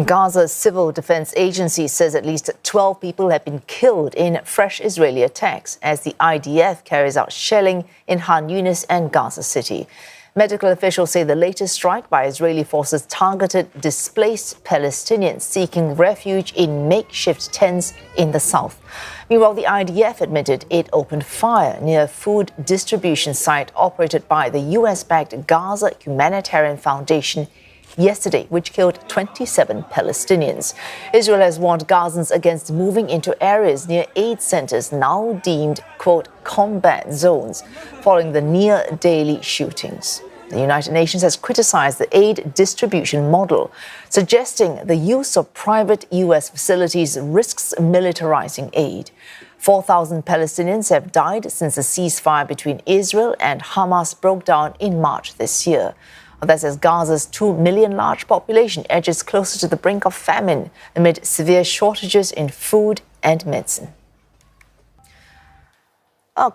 Gaza's civil defense agency says at least 12 people have been killed in fresh Israeli attacks as the IDF carries out shelling in Khan Yunis and Gaza City. Medical officials say the latest strike by Israeli forces targeted displaced Palestinians seeking refuge in makeshift tents in the south. Meanwhile, the IDF admitted it opened fire near a food distribution site operated by the US-backed Gaza Humanitarian Foundation yesterday, which killed 27 Palestinians. Israel has warned Gazans against moving into areas near aid centers now deemed, quote, combat zones, following the near-daily shootings. The United Nations has criticized the aid distribution model, suggesting the use of private U.S. facilities risks militarizing aid. 4,000 Palestinians have died since the ceasefire between Israel and Hamas broke down in March this year. That's as Gaza's 2 million large population edges closer to the brink of famine amid severe shortages in food and medicine.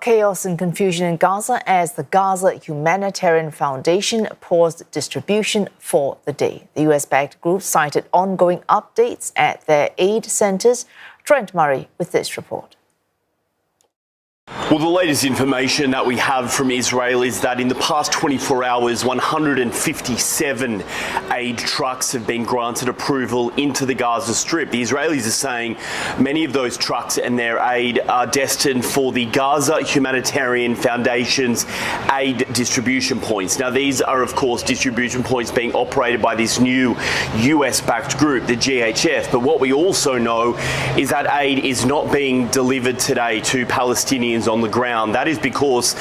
Chaos and confusion in Gaza as the Gaza Humanitarian Foundation paused distribution for the day. The US-backed group cited ongoing updates at their aid centers. Trent Murray with this report. Well, the latest information that we have from Israel is that in the past 24 hours, 157 aid trucks have been granted approval into the Gaza Strip. The Israelis are saying many of those trucks and their aid are destined for the Gaza Humanitarian Foundation's aid distribution points. Now, these are, of course, distribution points being operated by this new US-backed group, the GHF. But what we also know is that aid is not being delivered today to Palestinians on the ground. That is because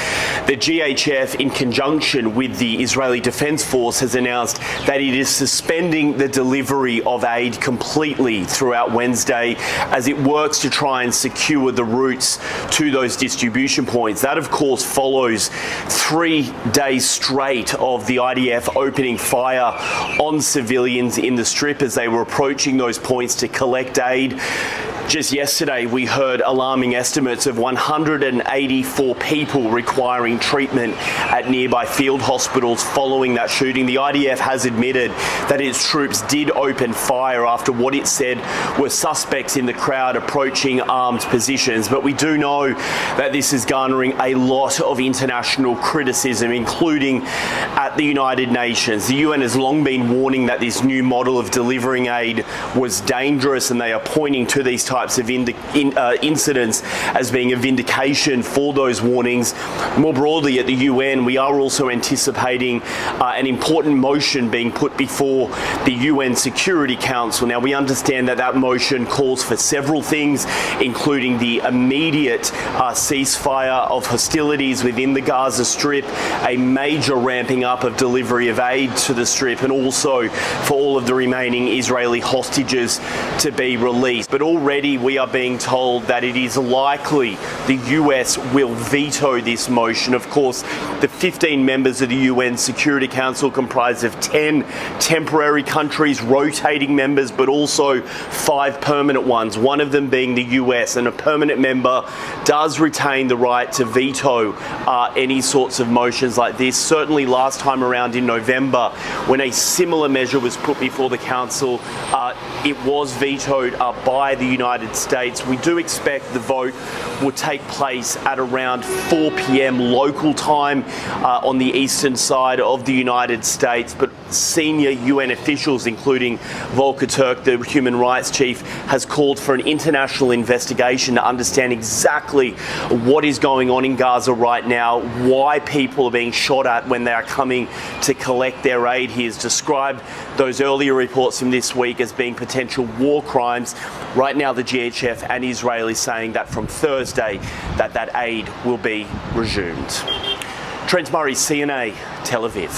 the GHF, in conjunction with the Israeli Defense Force, has announced that it is suspending the delivery of aid completely throughout Wednesday as it works to try and secure the routes to those distribution points. That, of course, follows 3 days straight of the IDF opening fire on civilians in the Strip as they were approaching those points to collect aid. Just yesterday, we heard alarming estimates of 184 people requiring treatment at nearby field hospitals following that shooting. The IDF has admitted that its troops did open fire after what it said were suspects in the crowd approaching armed positions. But we do know that this is garnering a lot of international criticism, including at the United Nations. The UN has long been warning that this new model of delivering aid was dangerous, and they are pointing to these types of incidents as being a vindication for those warnings. More broadly, at the UN, we are also anticipating an important motion being put before the UN Security Council. Now, we understand that that motion calls for several things, including the immediate ceasefire of hostilities within the Gaza Strip, a major ramping up of delivery of aid to the Strip, and also for all of the remaining Israeli hostages to be released. But already we are being told that it is likely the US will veto this motion. Of course, the 15 members of the UN Security Council comprise of 10 temporary countries, rotating members, but also 5 permanent ones, one of them being the US, and a permanent member does retain the right to veto any sorts of motions like this. Certainly last time around in November, when a similar measure was put before the Council, it was vetoed by the United States. We do expect the vote will take place at around 4 p.m. local time on the eastern side of the United States. But senior UN officials, including Volker Turk, the human rights chief, has called for an international investigation to understand exactly what is going on in Gaza right now, why people are being shot at when they are coming to collect their aid. He has described those earlier reports from this week as being potential war crimes. Right now, the GHF and Israel is saying that from Thursday that aid will be resumed. Trent Murray, CNA, Tel Aviv.